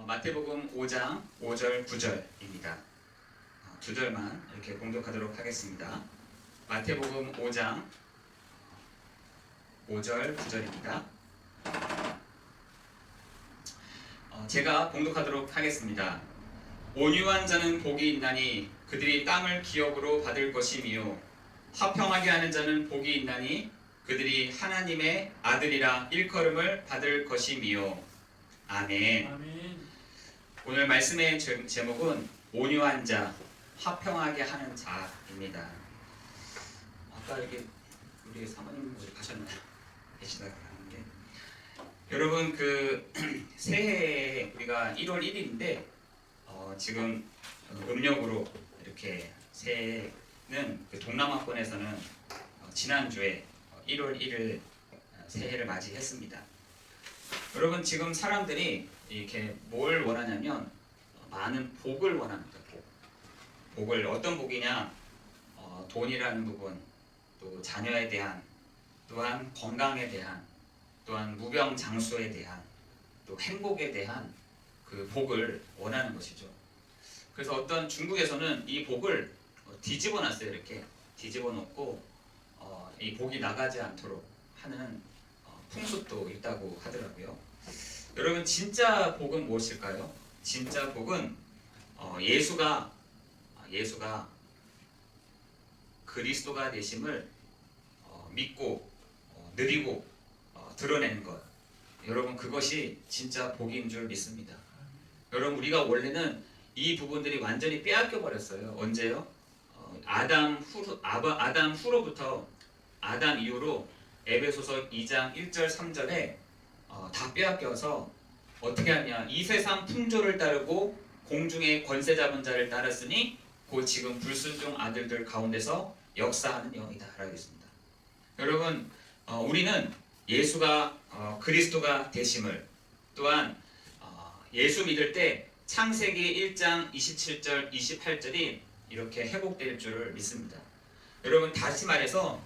마태복음 5장 5절 9절입니다. 두 절만 이렇게 공독하도록 하겠습니다. 마태복음 5장 5절 9절입니다. 제가 공독하도록 하겠습니다. 온유한 자는 복이 있나니 그들이 땅을 기업으로 받을 것이며 화평하게 하는 자는 복이 있나니 그들이 하나님의 아들이라 일컬음을 받을 것이며. 아멘. 아멘. 오늘 말씀의 제목은 온유한 자, 화평하게 하는 자입니다. 아까 이렇게 우리 사모님 어디 가셨나요? 계시다가 가는데 여러분 새해 우리가 1월 1일인데 지금 음력으로 이렇게 새해는 동남아권에서는 지난주에 1월 1일 새해를 맞이했습니다. 여러분 지금 사람들이 이렇게 뭘 원하냐면 많은 복을 원합니다. 복을 어떤 복이냐? 돈이라는 부분, 또 자녀에 대한, 또한 건강에 대한, 또한 무병장수에 대한, 또 행복에 대한 그 복을 원하는 것이죠. 그래서 어떤 중국에서는 이 복을 뒤집어 놨어요. 이렇게 뒤집어 놓고 이 복이 나가지 않도록 하는 풍습도 있다고 하더라고요. 여러분 진짜 복은 무엇일까요? 진짜 복은 예수가 그리스도가 되심을 믿고 누리고 드러내는 것. 여러분 그것이 진짜 복인 줄 믿습니다. 여러분 우리가 원래는 이 부분들이 완전히 빼앗겨 버렸어요. 언제요? 아담 후로부터 아담 이후로 에베소서 2장 1절 3절에 다 빼앗겨서 어떻게 하냐? 이 세상 풍조를 따르고 공중의 권세 잡은 자를 따랐으니 곧 지금 불순종 아들들 가운데서 역사하는 영이다 라고 했습니다. 여러분 우리는 예수가 그리스도가 되심을, 또한 예수 믿을 때 창세기 1장 27절 28절이 이렇게 회복될 줄을 믿습니다. 여러분 다시 말해서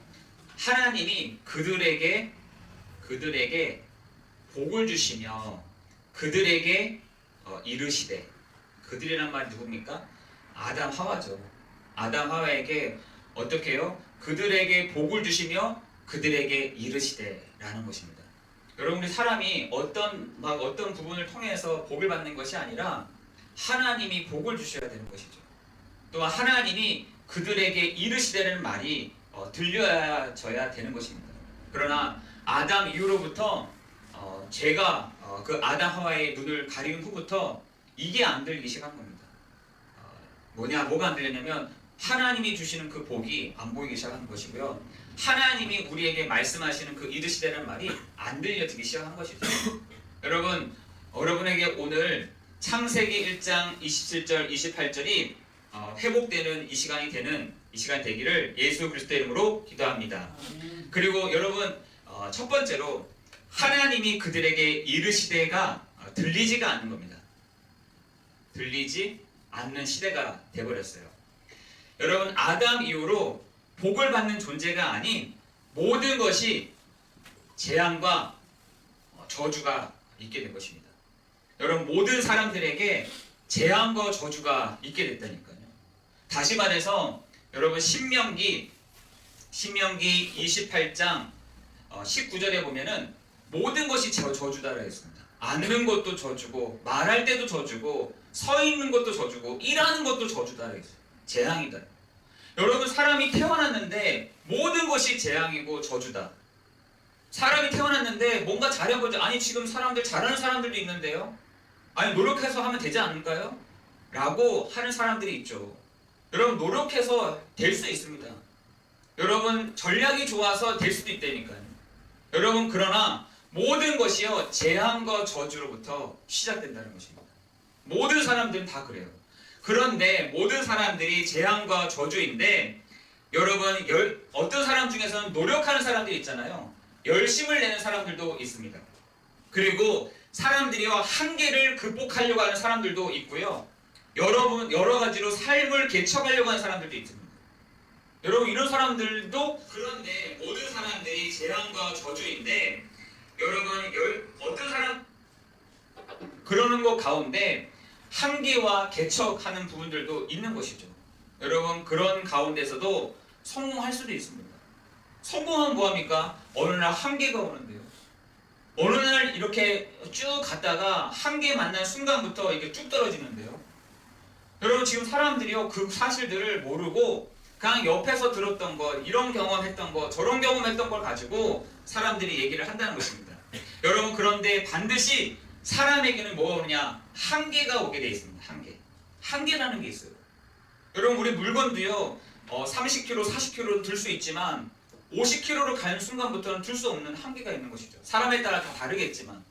하나님이 그들에게 복을 주시며 그들에게 이르시되, 그들이란 말이 누굽니까? 아담 하와죠. 아담 하와에게 어떻게 해요? 그들에게 복을 주시며 그들에게 이르시되 라는 것입니다. 여러분 우리 사람이 어떤 부분을 통해서 복을 받는 것이 아니라 하나님이 복을 주셔야 되는 것이죠. 또한 하나님이 그들에게 이르시되는 말이 들려져야 되는 것입니다. 그러나 아담 이후로부터 죄가 그 아담 하와의 눈을 가린 후부터 이게 안 들리기 시작한 겁니다. 뭐가 안 들렸냐면 하나님이 주시는 그 복이 안 보이기 시작한 것이고요. 하나님이 우리에게 말씀하시는 그 이르시되는 말이 안 들려지기 시작한 것이죠. 여러분에게 오늘 창세기 1장 27절 28절이 회복되는 이 시간 되기를 예수 그리스도의 이름으로 기도합니다. 그리고 여러분 첫 번째로 하나님이 그들에게 이르시되가 들리지가 않는 겁니다. 들리지 않는 시대가 되어버렸어요. 여러분 아담 이후로 복을 받는 존재가 아닌 모든 것이 재앙과 저주가 있게 된 것입니다. 여러분 모든 사람들에게 재앙과 저주가 있게 됐다니까요. 다시 말해서 여러분 신명기 28장 19절에 보면은 모든 것이 저주다라고 했습니다. 앉는 것도 저주고, 말할 때도 저주고, 서 있는 것도 저주고, 일하는 것도 저주다라고 했어요. 재앙이다. 여러분 사람이 태어났는데 모든 것이 재앙이고 저주다. 사람이 태어났는데 뭔가 잘해보자. 아니 지금 사람들 잘하는 사람들도 있는데요. 아니 노력해서 하면 되지 않을까요? 라고 하는 사람들이 있죠. 여러분 노력해서 될 수 있습니다. 여러분 전략이 좋아서 될 수도 있다니까요. 여러분 그러나 모든 것이요 재앙과 저주로부터 시작된다는 것입니다. 모든 사람들은 다 그래요. 그런데 모든 사람들이 재앙과 저주인데 여러분 어떤 사람 중에서는 노력하는 사람들이 있잖아요. 열심을 내는 사람들도 있습니다. 그리고 사람들이요 한계를 극복하려고 하는 사람들도 있고요. 여러 가지로 삶을 개척하려고 하는 사람들도 있습니다. 여러분 이런 사람들도, 그런데 모든 사람들이 재앙과 저주인데 여러분 어떤 사람 그러는 것 가운데 한계와 개척하는 부분들도 있는 것이죠. 여러분 그런 가운데서도 성공할 수도 있습니다. 성공하면 뭐합니까? 어느 날 한계가 오는데요. 어느 날 이렇게 쭉 갔다가 한계 만난 순간부터 이게 쭉 떨어지는데요. 여러분 지금 사람들이요 그 사실들을 모르고 그냥 옆에서 들었던 것, 이런 경험했던 것, 저런 경험했던 걸 가지고 사람들이 얘기를 한다는 것입니다. 여러분 그런데 반드시 사람에게는 뭐가 오느냐? 한계가 오게 돼 있습니다. 한계라는 게 있어요. 여러분 우리 물건도요 30kg, 40kg로 들 수 있지만 50kg로 가는 순간부터는 들 수 없는 한계가 있는 것이죠. 사람에 따라 다 다르겠지만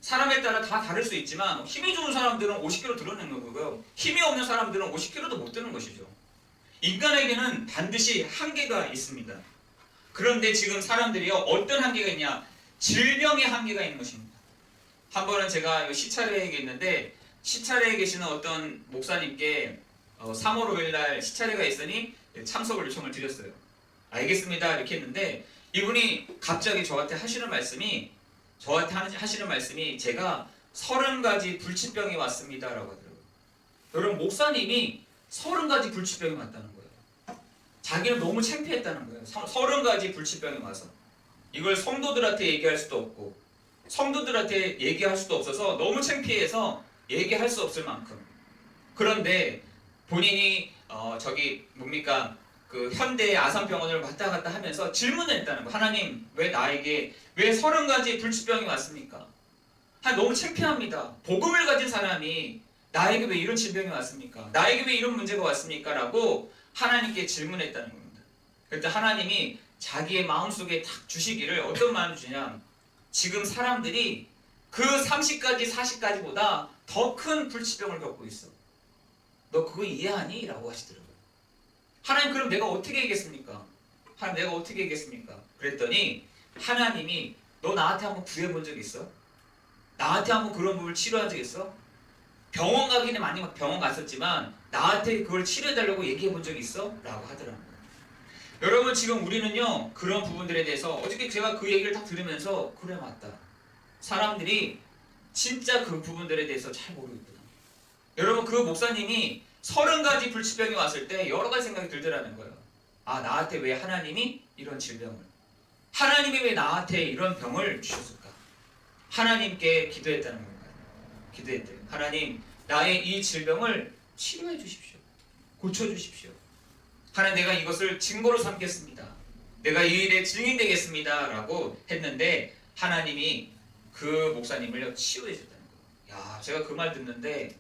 사람에 따라 다 다를 수 있지만 힘이 좋은 사람들은 50kg 들어내는 거고요. 힘이 없는 사람들은 50kg도 못 드는 것이죠. 인간에게는 반드시 한계가 있습니다. 그런데 지금 사람들이요 어떤 한계가 있냐? 질병의 한계가 있는 것입니다. 한 번은 제가 시차례에 있는데 시차례에 계시는 어떤 목사님께 3월 5일 날 시차례가 있으니 참석을 요청을 드렸어요. 알겠습니다 이렇게 했는데 이분이 갑자기 저한테 하시는 말씀이 제가 30가지 불치병이 왔습니다 라고 하더라고요. 여러분 목사님이 30가지 불치병이 왔다는 거예요. 자기는 너무 창피했다는 거예요. 30가지 불치병이 와서 이걸 성도들한테 얘기할 수도 없고 성도들한테 얘기할 수도 없어서 너무 창피해서 얘기할 수 없을 만큼. 그런데 본인이 그 현대 아산병원을 왔다 갔다 하면서 질문을 했다는 거예요. 하나님 왜 나에게 왜 30가지 불치병이 왔습니까? 너무 창피합니다. 복음을 가진 사람이 나에게 왜 이런 질병이 왔습니까? 나에게 왜 이런 문제가 왔습니까? 라고 하나님께 질문했다는 겁니다. 그때 하나님이 자기의 마음속에 딱 주시기를 어떤 마음을 주냐? 지금 사람들이 그 30가지 40가지보다 더 큰 불치병을 겪고 있어. 너 그거 이해하니? 라고 하시더라고요. 하나님 그럼 내가 어떻게 얘기했습니까? 하나님 내가 어떻게 얘기했습니까? 그랬더니 하나님이 너 나한테 한번 구해본 적 있어? 나한테 한번 그런 부분을 치료한 적 있어? 병원 가기는 많이 병원 갔었지만 나한테 그걸 치료해달라고 얘기해본 적 있어? 라고 하더라고요. 여러분 지금 우리는요 그런 부분들에 대해서 어저께 제가 그 얘기를 딱 들으면서 그래 맞다. 사람들이 진짜 그 부분들에 대해서 잘 모르고 있구나. 여러분 그 목사님이 30가지 불치병이 왔을 때 여러 가지 생각이 들더라는 거예요. 아 나한테 왜 하나님이 이런 질병을 하나님이 왜 나한테 이런 병을 주셨을까? 하나님께 기도했다는 건가요? 기도했대요. 하나님 나의 이 질병을 치료해 주십시오. 고쳐주십시오. 하나님 내가 이것을 증거로 삼겠습니다. 내가 이 일에 증인되겠습니다. 라고 했는데 하나님이 그 목사님을 치유해 줬다는 거예요. 야 제가 그 말 듣는데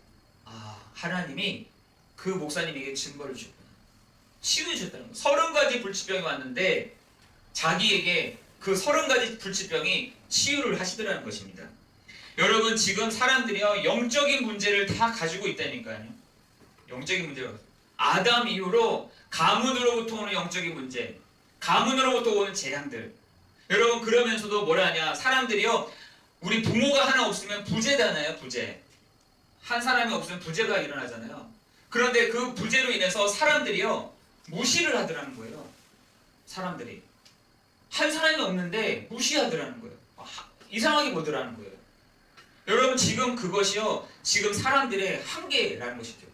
하나님이 그 목사님에게 증거를 주셨구나. 치유해 줬다는 거예요. 30가지 불치병이 왔는데 자기에게 그 30가지 불치병이 치유를 하시더라는 것입니다. 여러분 지금 사람들이요 영적인 문제를 다 가지고 있다니까요. 영적인 문제가 아담 이후로 가문으로부터 오는 영적인 문제, 가문으로부터 오는 재앙들. 여러분 그러면서도 뭐라 하냐? 사람들이요 우리 부모가 하나 없으면 부재잖아요. 부재. 한 사람이 없으면 부재가 일어나잖아요. 그런데 그 부재로 인해서 사람들이요 무시를 하더라는 거예요. 사람들이 한 사람이 없는데 무시하더라는 거예요. 이상하게 보더라는 거예요. 여러분 지금 그것이요 지금 사람들의 한계라는 것이죠.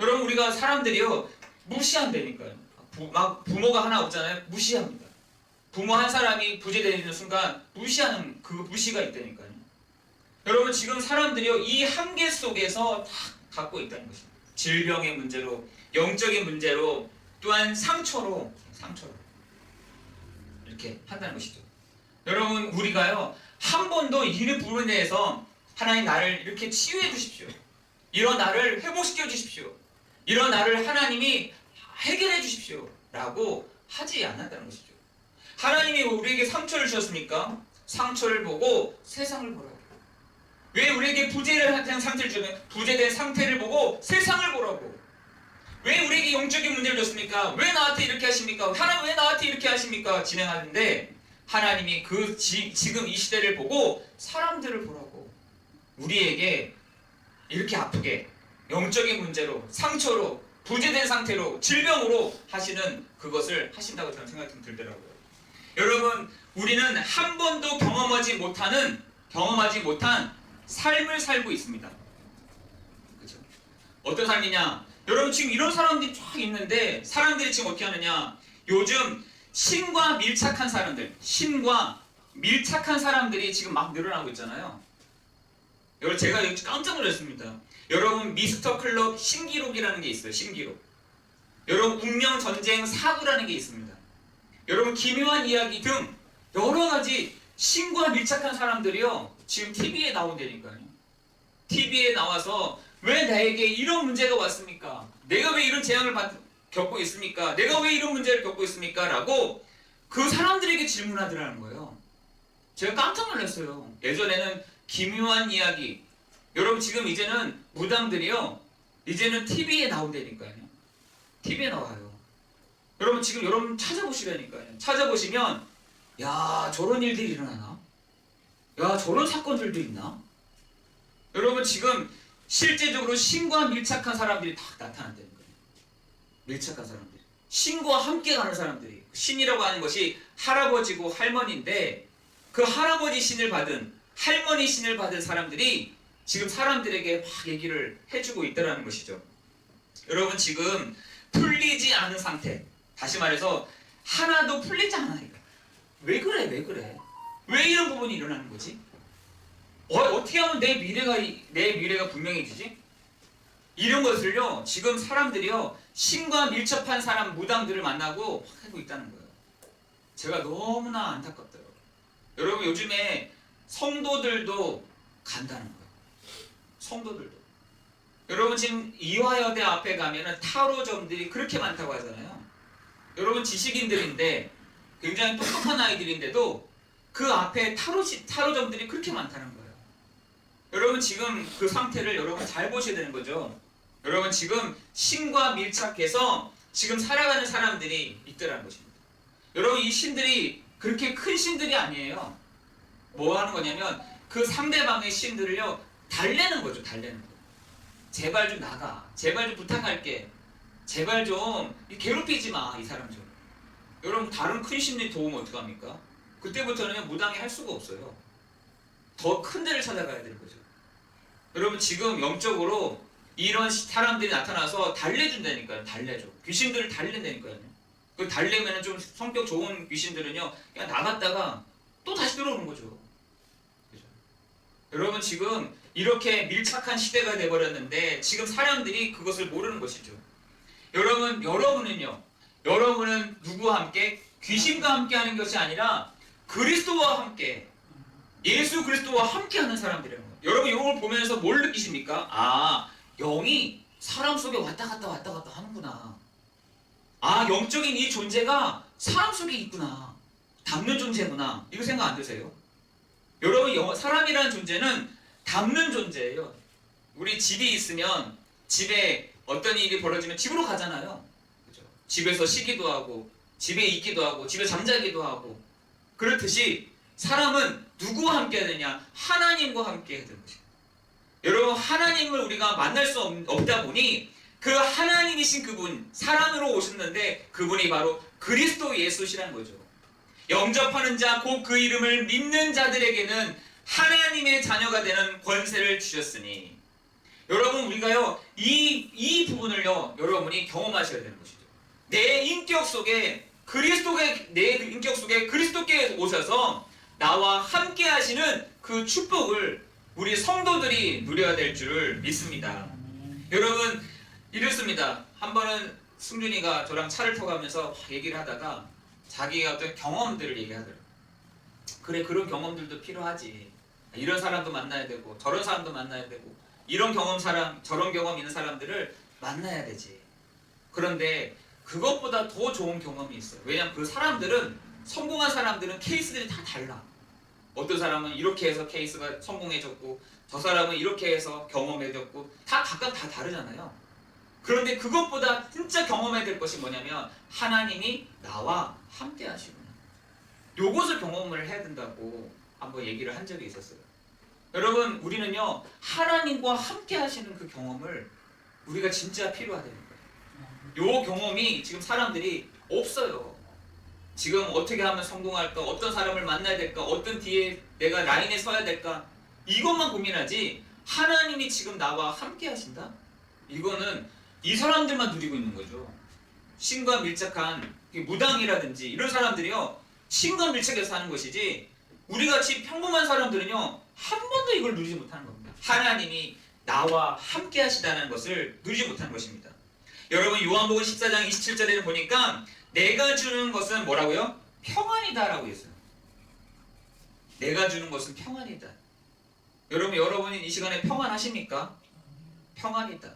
여러분 우리가 사람들이요 무시한다니까요. 부모가 하나 없잖아요. 무시합니다. 부모 한 사람이 부재되는 순간 무시하는 그 무시가 있다니까요. 여러분 지금 사람들이요 이 한계 속에서 다 갖고 있다는 것입니다. 질병의 문제로, 영적인 문제로, 또한 상처로 이렇게 한다는 것이죠. 여러분 우리가요 한 번도 이 부분에 대해서 하나님 나를 이렇게 치유해 주십시오. 이런 나를 회복시켜 주십시오. 이런 나를 하나님이 해결해 주십시오. 라고 하지 않았다는 것이죠. 하나님이 우리에게 상처를 주셨습니까? 상처를 보고 세상을 보라고. 왜 우리에게 부재된 상태를 주면 부재된 상태를 보고 세상을 보라고. 왜 우리에게 영적인 문제를 줬습니까? 왜 나한테 이렇게 하십니까? 하나님 왜 나한테 이렇게 하십니까? 진행하는데 하나님이 지금 이 시대를 보고 사람들을 보라고. 우리에게 이렇게 아프게 영적인 문제로 상처로 부재된 상태로 질병으로 하시는 그것을 하신다고 저는 생각이 좀 들더라고요. 여러분 우리는 한 번도 경험하지 못한 삶을 살고 있습니다. 그렇죠? 어떤 삶이냐? 여러분 지금 이런 사람들이 쫙 있는데 사람들이 지금 어떻게 하느냐? 요즘 신과 밀착한 사람들이 지금 막 늘어나고 있잖아요. 여러분 제가 깜짝 놀랐습니다. 여러분 미스터 클럽 신기록이라는 게 있어요. 신기록. 여러분 운명 전쟁 사구라는 게 있습니다. 여러분 기묘한 이야기 등 여러 가지 신과 밀착한 사람들이요 지금 TV에 나온다니까요. TV에 나와서 왜 나에게 이런 문제가 왔습니까? 내가 왜 이런 재앙을 겪고 있습니까? 내가 왜 이런 문제를 겪고 있습니까? 라고 그 사람들에게 질문하더라는 거예요. 제가 깜짝 놀랐어요. 예전에는 기묘한 이야기, 여러분 지금 이제는 무당들이요 이제는 TV에 나온다니까요. TV에 나와요. 여러분 지금 여러분 찾아보시라니까요. 찾아보시면 야 저런 일들이 일어나나? 야 저런 사건들도 있나? 여러분 지금 실제적으로 신과 밀착한 사람들이 다 나타난다는 거예요. 밀착한 사람들, 신과 함께 가는 사람들이. 신이라고 하는 것이 할아버지고 할머니인데 그 할아버지 신을 받은, 할머니 신을 받은 사람들이 지금 사람들에게 막 얘기를 해주고 있다는 것이죠. 여러분 지금 풀리지 않은 상태, 다시 말해서 하나도 풀리지 않아요. 왜 그래? 왜 이런 부분이 일어나는 거지? 어떻게 하면 내 미래가 분명해지지? 이런 것을요 지금 사람들이요 신과 밀접한 사람 무당들을 만나고 하고 있다는 거예요. 제가 너무나 안타깝더라고요. 여러분 요즘에 성도들도 간다는 거예요. 성도들도. 여러분 지금 이화여대 앞에 가면은 타로점들이 그렇게 많다고 하잖아요. 여러분 지식인들인데 굉장히 똑똑한 아이들인데도 그 앞에 타로점들이 그렇게 많다는 거예요. 여러분 지금 그 상태를 여러분 잘 보셔야 되는 거죠. 여러분 지금 신과 밀착해서 지금 살아가는 사람들이 있더라는 것입니다. 여러분 이 신들이 그렇게 큰 신들이 아니에요. 뭐 하는 거냐면 그 상대방의 신들을요 달래는 거죠. 달래는 거. 제발 좀 나가. 제발 좀 부탁할게. 제발 좀 괴롭히지 마. 이 사람 좀. 여러분 다른 큰 신들이 도우면 어떡합니까? 그때부터는 무당이 할 수가 없어요. 더 큰 데를 찾아가야 되는 거죠. 여러분 지금 영적으로 이런 사람들이 나타나서 달래준다니까요. 달래줘. 귀신들을 달랜다니까요. 그 달래면 좀 성격 좋은 귀신들은요 그냥 나갔다가 또 다시 들어오는 거죠. 그죠? 여러분 지금 이렇게 밀착한 시대가 돼버렸는데 지금 사람들이 그것을 모르는 것이죠. 여러분은 누구와 함께? 귀신과 함께 하는 것이 아니라 그리스도와 함께, 예수 그리스도와 함께 하는 사람들이라는 거예요. 여러분 이걸 보면서 뭘 느끼십니까? 아, 영이 사람 속에 왔다 갔다 하는구나. 아, 영적인 이 존재가 사람 속에 있구나. 담는 존재구나. 이거 생각 안 드세요? 여러분 사람이라는 존재는 담는 존재예요. 우리 집이 있으면 집에 어떤 일이 벌어지면 집으로 가잖아요. 그죠? 집에서 쉬기도 하고 집에 있기도 하고 집에 잠자기도 하고 그렇듯이 사람은 누구와 함께 하느냐? 하나님과 함께 해야 되는 것입니다. 여러분 하나님을 우리가 만날 수 없다 보니 그 하나님이신 그분 사람으로 오셨는데 그분이 바로 그리스도 예수시라는 거죠. 영접하는 자 곧 그 이름을 믿는 자들에게는 하나님의 자녀가 되는 권세를 주셨으니 여러분 우리가요 이 부분을요 여러분이 경험하셔야 되는 것이죠. 내 인격 속에 그리스도께 오셔서 나와 함께 하시는 그 축복을 우리 성도들이 누려야 될 줄을 믿습니다. 여러분 이렇습니다. 한 번은 승준이가 저랑 차를 타고 가면서 얘기를 하다가 자기의 어떤 경험들을 얘기하더라고요. 그래 그런 경험들도 필요하지. 이런 사람도 만나야 되고 저런 사람도 만나야 되고 이런 저런 경험 있는 사람들을 만나야 되지. 그런데 그것보다 더 좋은 경험이 있어요. 왜냐하면 그 사람들은 성공한 사람들은 케이스들이 다 달라. 어떤 사람은 이렇게 해서 케이스가 성공해졌고 저 사람은 이렇게 해서 경험해졌고 다 각각 다 다르잖아요. 그런데 그것보다 진짜 경험해야 될 것이 뭐냐면 하나님이 나와 함께 하시구나. 요것을 경험을 해야 된다고 한번 얘기를 한 적이 있었어요. 여러분 우리는요 하나님과 함께 하시는 그 경험을 우리가 진짜 필요하다는 거예요. 요 경험이 지금 사람들이 없어요. 지금 어떻게 하면 성공할까? 어떤 사람을 만나야 될까? 어떤 뒤에 내가 라인에 서야 될까? 이것만 고민하지 하나님이 지금 나와 함께 하신다? 이거는 이 사람들만 누리고 있는 거죠. 신과 밀착한 무당이라든지 이런 사람들이요, 신과 밀착해서 하는 것이지 우리같이 평범한 사람들은요 한 번도 이걸 누리지 못하는 겁니다. 하나님이 나와 함께 하시다는 것을 누리지 못하는 것입니다. 여러분 요한복음 14장 27절에는 보니까 내가 주는 것은 뭐라고요? 평안이다 라고 했어요. 내가 주는 것은 평안이다. 여러분이 이 시간에 평안하십니까? 평안이다.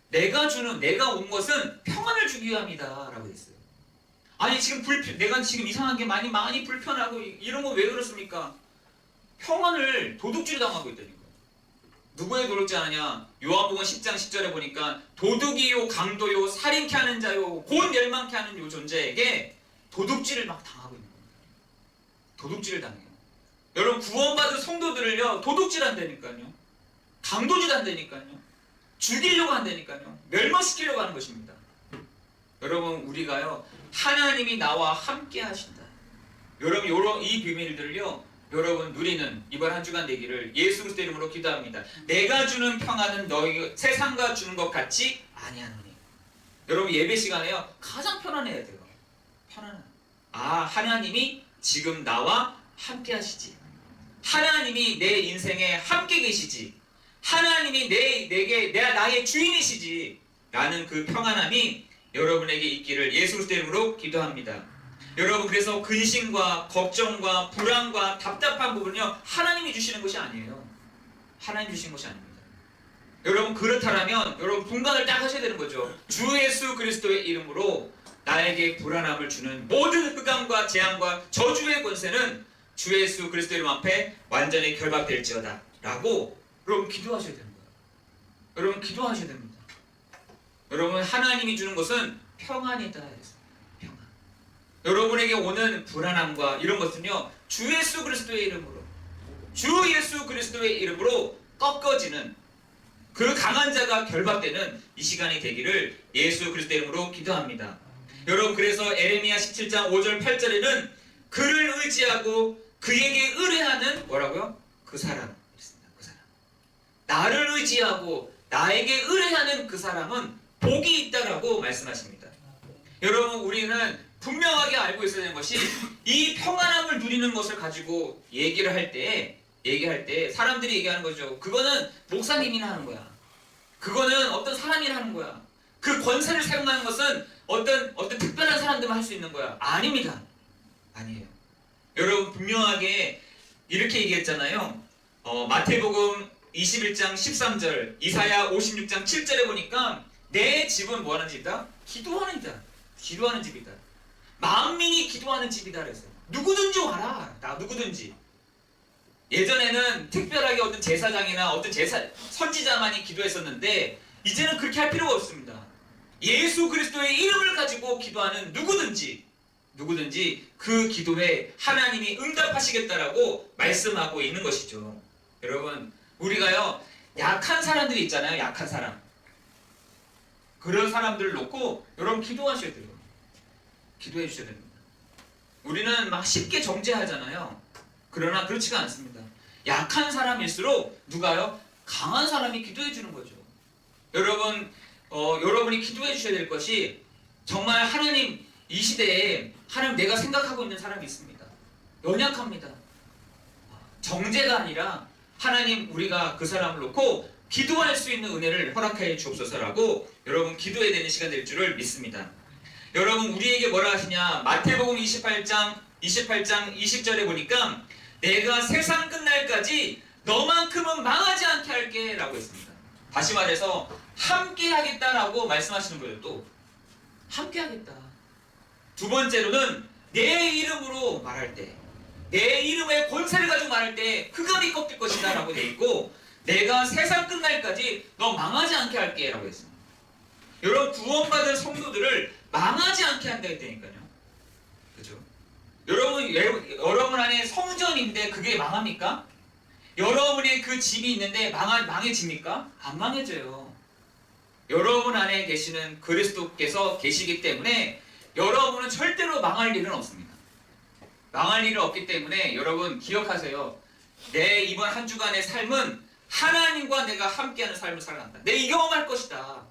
내가 온 것은 평안을 주기 위함이다 라고 했어요. 아니 지금 내가 지금 이상한 게 많이 불편하고 이런 거 왜 그렇습니까? 평안을 도둑질 당하고 있다니까요. 누구의 도둑질 하느냐? 요한복음 10장 10절에 보니까 도둑이요 강도요 살인케 하는 자요 곧 멸망케 하는 요 존재에게 도둑질을 막 당하고 있는 겁니다. 도둑질을 당해요. 여러분 구원받은 성도들을요 도둑질 한다니까요. 강도질 한다니까요. 죽이려고 한다니까요. 멸망시키려고 하는 것입니다. 여러분 우리가요 하나님이 나와 함께 하신다. 여러분 이 비밀들을요 여러분 누리는 이번 한 주간 되기를 예수 그리스도 이름으로 기도합니다. 내가 주는 평안은 너희 세상과 주는 것 같이 아니하노니. 여러분 예배 시간에요 가장 편안해야 돼요. 편안한. 하나님이 지금 나와 함께 하시지. 하나님이 내 인생에 함께 계시지. 하나님이 나의 주인이시지. 라는 그 평안함이 여러분에게 있기를 예수 그리스도 이름으로 기도합니다. 여러분 그래서 근심과 걱정과 불안과 답답한 부분은요 하나님이 주시는 것이 아니에요. 하나님 주신 것이 아닙니다. 여러분 그렇다면 여러분 분간을 딱 하셔야 되는 거죠. 주 예수 그리스도의 이름으로 나에게 불안함을 주는 모든 흑암과 재앙과 저주의 권세는 주 예수 그리스도 이름 앞에 완전히 결박될지어다 라고 여러분 기도하셔야 되는 거예요. 여러분 기도하셔야 됩니다. 여러분 하나님이 주는 것은 평안이다 했어요. 평안. 여러분에게 오는 불안함과 이런 것은요 주 예수 그리스도의 이름으로 꺾어지는 그 강한 자가 결박되는 이 시간이 되기를 예수 그리스도의 이름으로 기도합니다. 여러분 그래서 에레미야 17장 5절 8절에는 그를 의지하고 그에게 의뢰하는 뭐라고요? 그 사람. 그 사람. 나를 의지하고 나에게 의뢰하는 그 사람은 복이 있다라고 말씀하십니다. 여러분 우리는 분명하게 알고 있어야 되는 것이 이 평안함을 누리는 것을 가지고 얘기할 때 사람들이 얘기하는 거죠. 그거는 목사님이나 하는 거야. 그거는 어떤 사람이나 하는 거야. 그 권세를 사용하는 것은 어떤 특별한 사람들만 할 수 있는 거야. 아닙니다. 아니에요. 여러분 분명하게 이렇게 얘기했잖아요. 마태복음 21장 13절, 이사야 56장 7절에 보니까 내 집은 뭐하는 집이다? 기도하는 집이다. 만민이 기도하는 집이다 그랬어요. 누구든지 와라. 누구든지. 예전에는 특별하게 어떤 제사장이나 어떤 선지자만이 기도했었는데 이제는 그렇게 할 필요가 없습니다. 예수 그리스도의 이름을 가지고 기도하는 누구든지 그 기도에 하나님이 응답하시겠다라고 말씀하고 있는 것이죠. 여러분 우리가요 약한 사람들이 있잖아요. 약한 사람. 그런 사람들을 놓고 여러분 기도하셔야 돼요. 기도해 주셔야 됩니다. 우리는 막 쉽게 정죄하잖아요. 그러나 그렇지가 않습니다. 약한 사람일수록 누가요? 강한 사람이 기도해 주는 거죠. 여러분이 기도해 주셔야 될 것이 정말 하나님 이 시대에 하나님 내가 생각하고 있는 사람이 있습니다. 연약합니다. 정죄가 아니라 하나님 우리가 그 사람을 놓고 기도할 수 있는 은혜를 허락해 주옵소서라고 여러분 기도해야 되는 시간 될 줄을 믿습니다. 여러분 우리에게 뭐라 하시냐? 마태복음 28장 20절에 보니까 내가 세상 끝날까지 너만큼은 망하지 않게 할게 라고 했습니다. 다시 말해서 함께 하겠다라고 말씀하시는 거예요. 또 함께 하겠다. 두 번째로는 내 이름으로 말할 때, 내 이름의 권세를 가지고 말할 때 흑암이 꺾일 것이다 라고 돼 있고 내가 세상 끝날까지 너 망하지 않게 할게 라고 했습니다. 여러분 구원받은 성도들을 망하지 않게 한다 했다니까요. 그죠? 여러분 안에 성전인데 그게 망합니까? 여러분의 그 집이 있는데 망해집니까? 안 망해져요. 여러분 안에 계시는 그리스도께서 계시기 때문에 여러분은 절대로 망할 일은 없습니다. 망할 일은 없기 때문에 여러분 기억하세요. 내 이번 한 주간의 삶은 하나님과 내가 함께하는 삶을 살아간다. 내 이 경험할 것이다.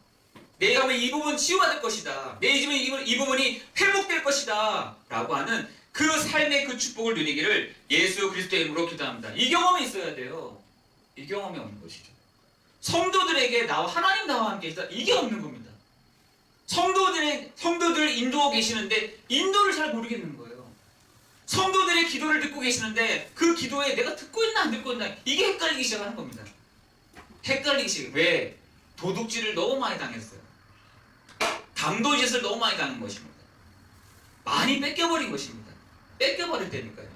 내 경험에 이 부분 치유받을 것이다. 내 이 부분이 회복될 것이다. 라고 하는 그 삶의 그 축복을 누리기를 예수 그리스도의 이름으로 기도합니다. 이 경험이 있어야 돼요. 이 경험이 없는 것이죠. 성도들에게 하나님 나와 함께 있다. 이게 없는 겁니다. 성도들 인도하고 계시는데 인도를 잘 모르겠는 거예요. 성도들의 기도를 듣고 계시는데 그 기도에 내가 듣고 있나 안 듣고 있나 이게 헷갈리기 시작하는 겁니다. 헷갈리기 시작. 왜? 도둑질을 너무 많이 당했어요. 강도짓을 너무 많이 당한 것입니다. 많이 뺏겨버린 것입니다. 뺏겨버릴 때니까요.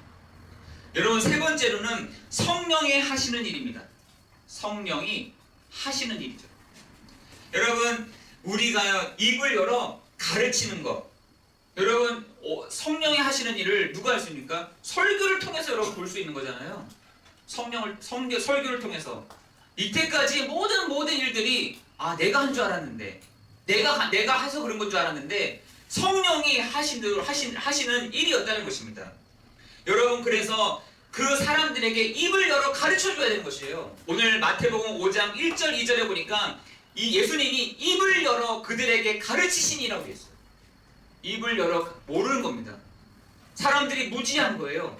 여러분, 세 번째로는 성령이 하시는 일입니다. 성령이 하시는 일이죠. 여러분, 우리가 입을 열어 가르치는 것. 여러분, 성령이 하시는 일을 누가 할 수 있습니까? 설교를 통해서 여러분 볼 수 있는 거잖아요. 설교를 통해서. 이때까지 모든 일들이 내가 한 줄 알았는데, 내가 해서 그런 건 줄 알았는데 성령이 하시는 일이었다는 것입니다. 여러분, 그래서 그 사람들에게 입을 열어 가르쳐 줘야 되는 것이에요. 오늘 마태복음 5장 1절 2절에 보니까 이 예수님이 입을 열어 그들에게 가르치시니라고 했어요. 입을 열어 모르는 겁니다. 사람들이 무지한 거예요.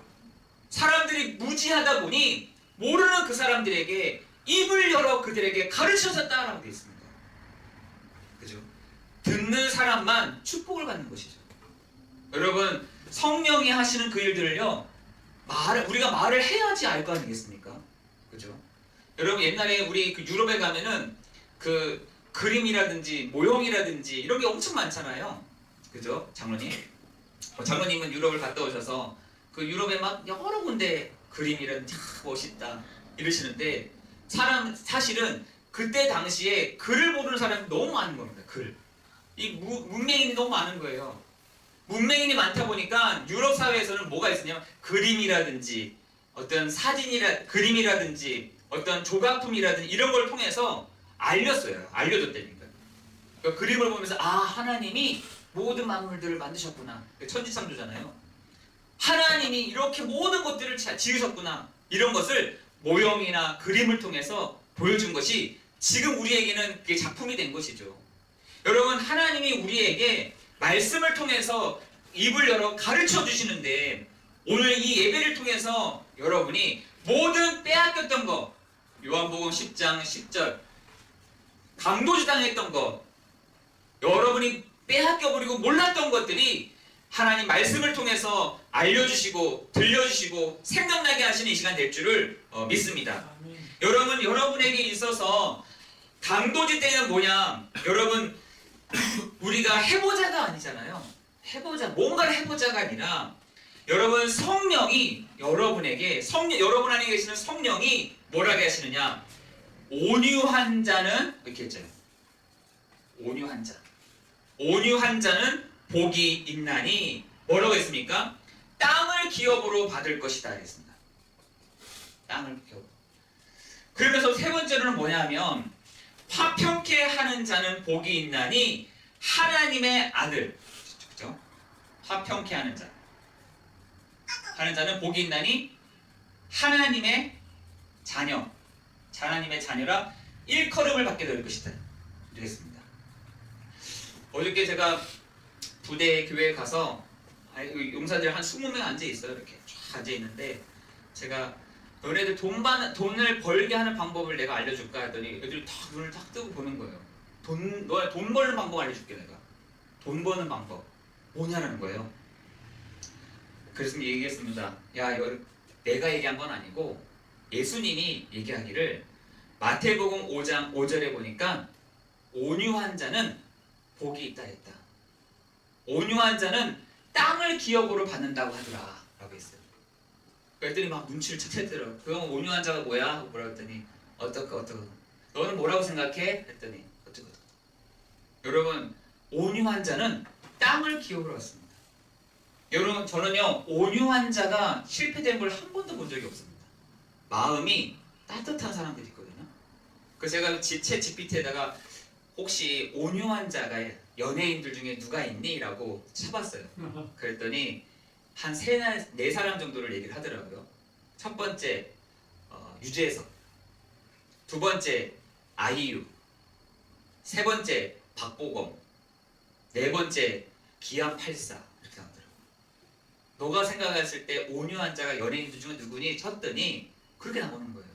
사람들이 무지하다 보니 모르는 그 사람들에게 입을 열어 그들에게 가르쳐줬다라고 되어 있습니다. 그죠? 듣는 사람만 축복을 받는 것이죠. 여러분, 성령이 하시는 그 일들을요, 우리가 말을 해야지 알 거 아니겠습니까? 그죠? 여러분, 옛날에 우리 그 유럽에 가면은 그 그림이라든지 모형이라든지 이런 게 엄청 많잖아요. 그죠? 장로님? 장로님은 유럽을 갔다 오셔서 그 유럽에 막 여러 군데 그림이라든지 멋있다 이러시는데 사실은 그때 당시에 글을 모르는 사람이 너무 많은 겁니다. 이 문맹인이 너무 많은 거예요. 문맹인이 많다 보니까 유럽 사회에서는 뭐가 있었냐면 그림이라든지 어떤 그림이라든지 어떤 조각품이라든지 이런 걸 통해서 알려줬다니까요. 그러니까 그림을 보면서 하나님이 모든 만물들을 만드셨구나. 천지창조잖아요. 하나님이 이렇게 모든 것들을 지으셨구나. 이런 것을 모형이나 그림을 통해서 보여준 것이 지금 우리에게는 그게 작품이 된 것이죠. 여러분, 하나님이 우리에게 말씀을 통해서 입을 열어 가르쳐 주시는데 오늘 이 예배를 통해서 여러분이 모든 빼앗겼던 것, 요한복음 10장 10절 강도질 당했던 것, 여러분이 빼앗겨버리고 몰랐던 것들이 하나님 말씀을 통해서 알려주시고 들려주시고 생각나게 하시는 이 시간 될 줄을 믿습니다. 여러분, 여러분에게 있어서 강도질 때는 뭐냐? 여러분, 우리가 해보자가 아니잖아요. 뭔가를 해보자가 아니라 여러분, 성령이 여러분 안에 계시는 성령이 뭐라고 하시느냐? 온유한 자는 이렇게 했잖아요. 온유한 자는 복이 있나니 뭐라고 했습니까? 땅을 기업으로 받을 것이다 했습니다. 땅을 기업. 그러면서 세 번째로는 뭐냐면 화평케 하는 자는 복이 있나니 하나님의 아들. 그렇죠? 화평케 하는 자는 복이 있나니 하나님의 자녀. 하나님의 자녀라 일컬음을 받게 될 것이다. 이랬습니다. 어저께 제가 부대 교회에 가서 용사들 한 20명 앉아 있어요. 이렇게 쫙 앉아 있는데 제가 너네들 돈을 벌게 하는 방법을 내가 알려줄까 했더니 애들이 다 눈을 딱 뜨고 보는 거예요. 돈 버는 방법 알려줄게 내가. 돈 버는 방법 뭐냐는 거예요. 그래서 얘기했습니다. 내가 얘기한 건 아니고 예수님이 얘기하기를 마태복음 5장 5절에 보니까 온유한 자는 복이 있다 했다. 온유한 자는 땅을 기업으로 받는다고 하더라 라고 했어요. 그랬더니 막 눈치를 채더라고요. 그럼 온유한 자가 뭐야? 하고 뭐라고 했더니 어떡하 너는 뭐라고 생각해? 했더니 어떡하. 여러분, 온유한 자는 땅을 기업으로 받습니다. 여러분, 저는요 온유한 자가 실패된 걸 한 번도 본 적이 없습니다. 마음이 따뜻한 사람들이 있거든요. 그래서 제가 챗 GPT에다가 혹시 온유한 자가 연예인들 중에 누가 있니? 라고 쳐봤어요. 그랬더니 한 4사람 정도를 얘기를 하더라고요. 첫 번째 유재석. 두 번째 아이유. 세 번째 박보검. 네 번째 기안84. 이렇게 나오더라고. 너가 생각했을 때 온유한 자가 연예인들 중에 누구니 쳤더니 그렇게 나오는 거예요.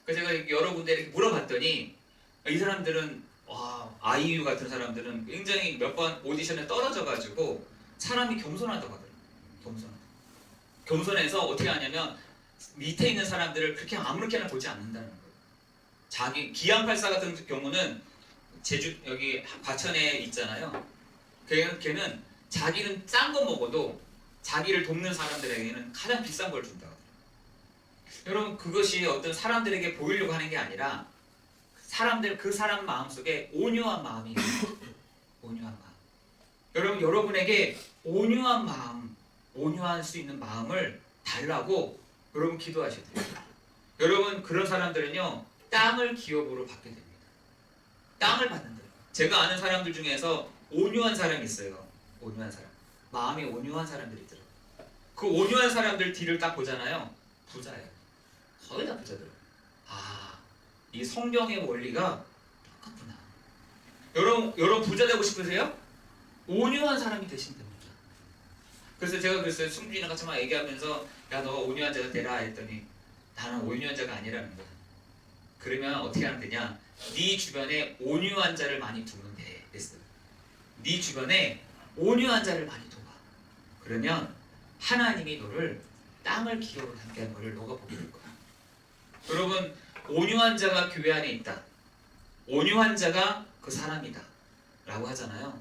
그래서 제가 여러 군데 이렇게 물어봤더니 이 사람들은 아이유 같은 사람들은 굉장히 몇 번 오디션에 떨어져가지고 사람이 겸손하다고 하더라고요. 겸손해서 어떻게 하냐면 밑에 있는 사람들을 그렇게 아무렇게나 보지 않는다는 거예요. 자기 기안84 같은 경우는 제주 여기 과천에 있잖아요. 걔는 자기는 싼 거 먹어도 자기를 돕는 사람들에게는 가장 비싼 걸 준다고 하더라고요. 여러분 그것이 어떤 사람들에게 보이려고 하는 게 아니라 그 사람 마음속에 온유한 마음이 있어요. 온유한 마음. 여러분 여러분에게 온유한 마음, 온유할 수 있는 마음을 달라고 여러분 기도하셔야 돼요. 여러분 그런 사람들은요 땅을 기업으로 받게 됩니다. 땅을 받는다. 제가 아는 사람들 중에서 온유한 사람이 있어요. 온유한 사람. 마음이 온유한 사람들이 있더라고요. 그 온유한 사람들 뒤를 딱 보잖아요. 부자예요. 거의 다 부자더라고요. 이 성경의 원리가 똑같구나. 여러분 부자 되고 싶으세요? 온유한 사람이 되시면 됩니다. 그래서 제가 그랬어요. 승준이랑 같이 막 얘기하면서 야 너가 온유한 자가 되라 했더니 나는 온유한 자가 아니라는 거야. 그러면 어떻게 하면 되냐? 네 주변에 온유한 자를 많이 두면 돼. 됐어요. 네 주변에 온유한 자를 많이 둬봐. 그러면 하나님이 너를 땅을 기업으로 담게 한 거를 너가 보게 될 거야. 여러분 온유한 자가 교회 안에 있다. 온유한 자가 그 사람이다. 라고 하잖아요.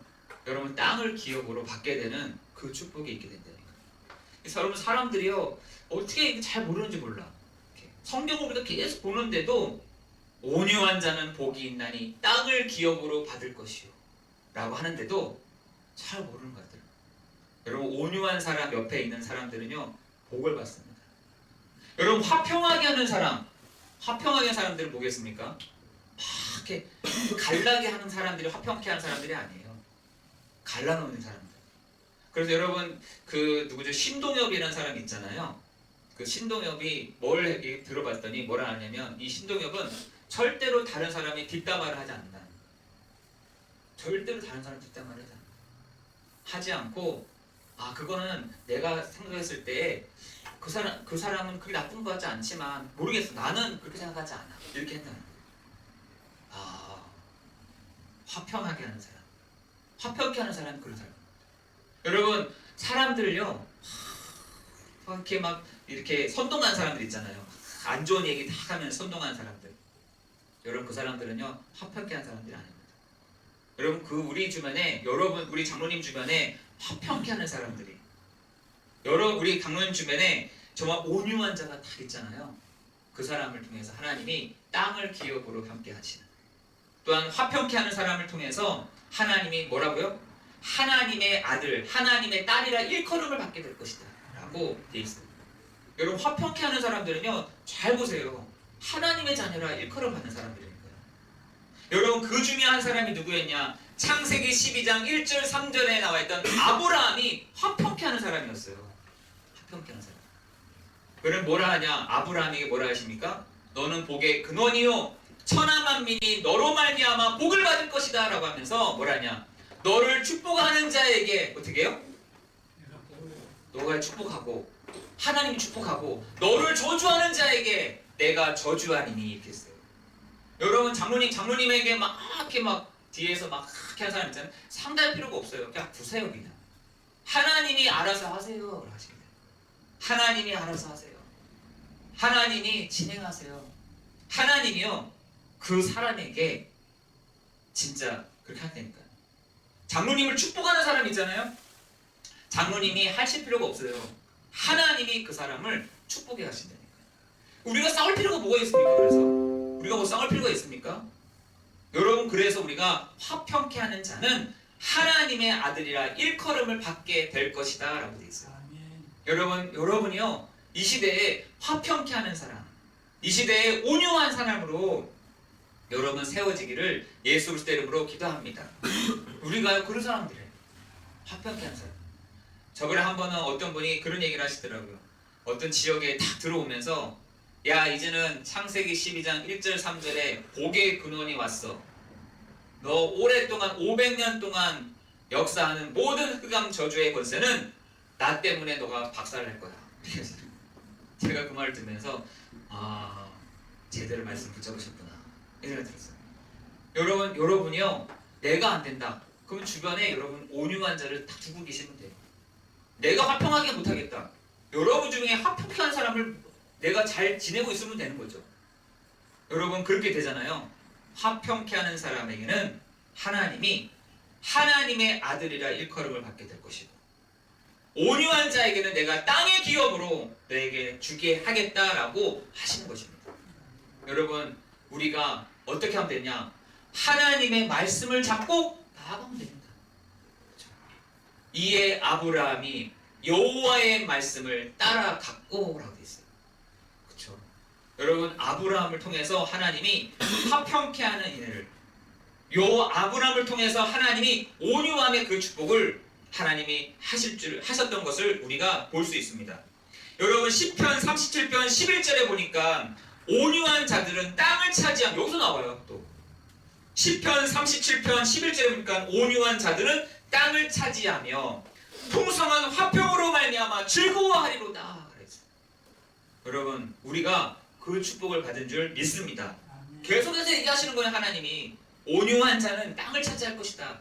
여러분 땅을 기업으로 받게 되는 그 축복이 있게 된다니까. 그래서 여러분 사람들이요 어떻게 잘 모르는지 몰라. 성경을 우리가 계속 보는데도 온유한 자는 복이 있나니 땅을 기업으로 받을 것이요 라고 하는데도 잘 모르는 것 같아요. 여러분 온유한 사람 옆에 있는 사람들은요 복을 받습니다. 여러분 화평하게 하는 사람들은 뭐겠습니까? 막 이렇게 갈라게 하는 사람들이 화평케 하는 사람들이 아니에요. 갈라놓는 사람들. 그래서 여러분 그 누구죠? 신동엽이라는 사람이 있잖아요. 그 신동엽이 뭘 들어봤더니 뭐라 하냐면 이 신동엽은 절대로 다른 사람이 뒷담화를 하지 않는다. 절대로 다른 사람 뒷담화를 하지 않고 그거는 내가 생각했을 때 그 사람은 그렇게 나쁜 것 같지 않지만 모르겠어. 나는 그렇게 생각하지 않아. 이렇게 한다는 거예요. 화평하게 하는 사람. 화평케 하는 사람은 그런 사람. 여러분 사람들을요 이렇게 막 이렇게 선동하는 사람들 있잖아요. 안 좋은 얘기 다 하면 선동하는 사람들. 여러분 그 사람들은요 화평케 하는 사람들이 아닙니다. 여러분 우리 주변에 우리 장로님 주변에 화평케 하는 사람들이 우리 장로님 주변에 정말 온유한 자가 다 있잖아요. 그 사람을 통해서 하나님이 땅을 기업으로 함께 하시는. 또한 화평케 하는 사람을 통해서 하나님이 뭐라고요? 하나님의 아들, 하나님의 딸이라 일컬음을 받게 될 것이다 라고 되어 있습니다. 여러분 화평케 하는 사람들은요 잘 보세요. 하나님의 자녀라 일컬음 받는 사람들입니다. 여러분 그 중에 한 사람이 누구였냐? 창세기 12장 1절 3절에 나와있던 아브라함이 화평케 하는 사람이었어요. 화평케 하는 사람. 그럼 뭐라 하냐? 아브라함에게 뭐라 하십니까? 너는 복의 근원이요 천하만민이 너로 말미암아 복을 받을 것이다 라고 하면서 뭐라 하냐? 너를 축복하는 자에게 어떻게 해요? 너가 축복하고 하나님이 축복하고 너를 저주하는 자에게 내가 저주하리니 이렇게 했어요. 여러분 장로님에게 막 이렇게 막 뒤에서 막 이렇게 하는 사람 있잖아요. 상대할 필요가 없어요. 그냥 두세요 그냥. 하나님이 알아서 하세요 하십니다. 하나님이 알아서 하세요. 하나님이 진행하세요. 하나님이요 그 사람에게 진짜 그렇게 한다니까요. 장로님을 축복하는 사람 있잖아요. 장로님이 하실 필요가 없어요. 하나님이 그 사람을 축복해 하신다니까요. 우리가 싸울 필요가 뭐가 있습니까? 그래서 우리가 뭐 싸울 필요가 있습니까? 여러분 그래서 우리가 화평케 하는 자는 하나님의 아들이라 일컬음을 받게 될 것이다 라고 되어 있어요. 여러분이요 이 시대에 화평케 하는 사람, 이 시대에 온유한 사람으로 여러분 세워지기를 예수 그리스도 이름으로 기도합니다. 우리가 그런 사람들이에요. 화평케 하는 사람. 저번에 한 번은 어떤 분이 그런 얘기를 하시더라고요. 어떤 지역에 딱 들어오면서 야 이제는 창세기 12장 1절 3절에 복의 근원이 왔어. 너 오랫동안 500년 동안 역사하는 모든 흑암 저주의 권세는 나 때문에 너가 박살낼 거야. 제가 그 말을 듣면서 아 제대로 말씀 붙잡으셨구나 이 생각이 들었어요. 여러분이요 내가 안 된다 그러면 주변에 여러분 온유한 자를 딱 두고 계시면 돼요. 내가 화평하게 못하겠다. 여러분 중에 화평케 한 사람을 내가 잘 지내고 있으면 되는 거죠. 여러분 그렇게 되잖아요. 화평케 하는 사람에게는 하나님이 하나님의 아들이라 일컬음을 받게 될 것이고 온유한 자에게는 내가 땅의 기업으로 너에게 주게 하겠다라고 하시는 것입니다. 여러분 우리가 어떻게 하면 되냐? 하나님의 말씀을 잡고 나아가면 됩니다. 그렇죠? 이에 아브라함이 여호와의 말씀을 따라갔고라고 되어 있어요. 그렇죠? 여러분 아브라함을 통해서 하나님이 화평케 하는 인을 아브라함을 통해서 하나님이 온유함의 그 축복을 하나님이 하셨던 것을 우리가 볼 수 있습니다. 여러분 시편 37편 11절에 보니까 온유한 자들은 땅을 차지함 여기서 나와요. 또 시편 37편 11절에 보니까 온유한 자들은 땅을 차지하며 풍성한 화평으로 말미암아 즐거워하리로다. 여러분 우리가 그 축복을 받은 줄 믿습니다. 계속해서 얘기하시는 거예요. 하나님이 온유한 자는 땅을 차지할 것이다.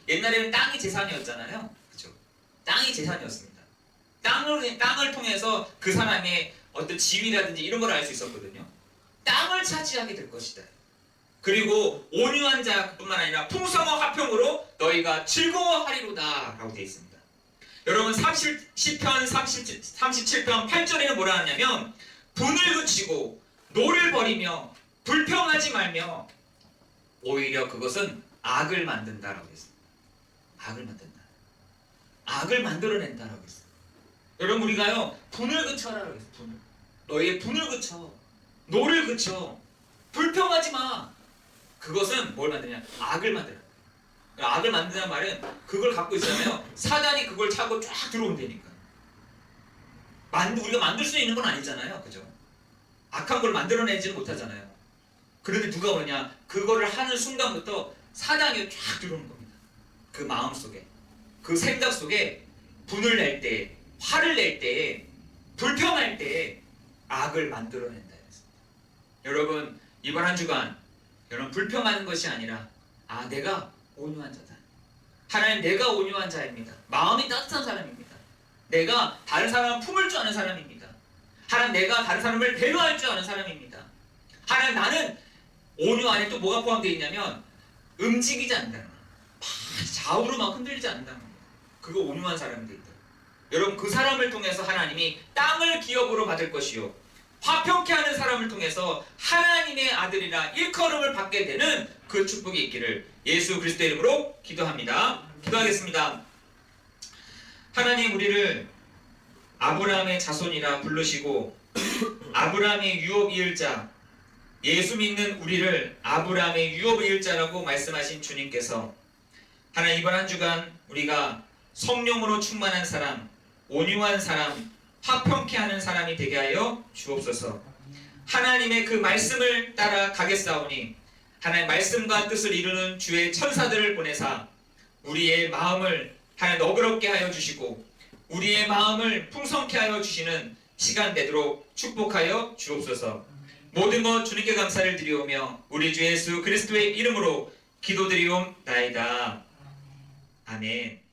옛날에는 땅이 재산이었잖아요. 그렇죠? 땅이 재산이었습니다. 땅을 통해서 그 사람의 어떤 지위라든지 이런 걸 알 수 있었거든요. 땅을 차지하게 될 것이다. 그리고 온유한 자뿐만 아니라 풍성한 화평으로 너희가 즐거워하리로다 라고 되어 있습니다. 여러분 시편 37편 8절에는 뭐라 하냐면 분을 그치고 노를 버리며 불평하지 말며 오히려 그것은 악을 만든다라고 했습니다. 악을 만든다. 악을 만들어낸다라고 했어요. 여러분 우리가요 분을 그쳐라라고 했어요. 분을. 너희의 분을 그쳐. 노를 그쳐. 불평하지 마. 그것은 뭘 만드냐? 악을 만들어. 악을 만드는 말은 그걸 갖고 있잖아요. 사단이 그걸 차고 쫙 들어온다니까. 우리가 만들 수 있는 건 아니잖아요. 그죠? 악한 걸 만들어내지는 못하잖아요. 그런데 누가 오냐? 그거를 하는 순간부터 사단이 쫙 들어오는 겁니다. 그 마음 속에, 그 생각 속에 분을 낼 때, 화를 낼 때, 불평할 때 악을 만들어낸다. 여러분 이번 한 주간 여러분 불평하는 것이 아니라 내가 온유한 자다. 하나님 내가 온유한 자입니다. 마음이 따뜻한 사람입니다. 내가 다른 사람을 품을 줄 아는 사람입니다. 하나님 내가 다른 사람을 배려할 줄 아는 사람입니다. 하나님 나는 온유 안에 또 뭐가 포함되어 있냐면 움직이지 않는다는 거예요. 좌우로 막 흔들리지 않는다는 겁니다. 그거 온유한 사람이 되있다. 여러분 그 사람을 통해서 하나님이 땅을 기업으로 받을 것이요 화평케 하는 사람을 통해서 하나님의 아들이라 일컬음을 받게 되는 그 축복이 있기를 예수 그리스도의 이름으로 기도합니다. 기도하겠습니다. 하나님 우리를 아브라함의 자손이라 부르시고 아브라함의 유업 이을자 예수 믿는 우리를 아브라함의 유업 이을자라고 말씀하신 주님께서 하나님 이번 한 주간 우리가 성령으로 충만한 사람 온유한 사람 화평케 하는 사람이 되게 하여 주옵소서. 하나님의 그 말씀을 따라 가겠사오니 하나님의 말씀과 뜻을 이루는 주의 천사들을 보내사 우리의 마음을 하나님 너그럽게 하여 주시고 우리의 마음을 풍성케 하여 주시는 시간 되도록 축복하여 주옵소서. 모든 것 주님께 감사를 드리오며 우리 주 예수 그리스도의 이름으로 기도드리옵나이다. 아멘.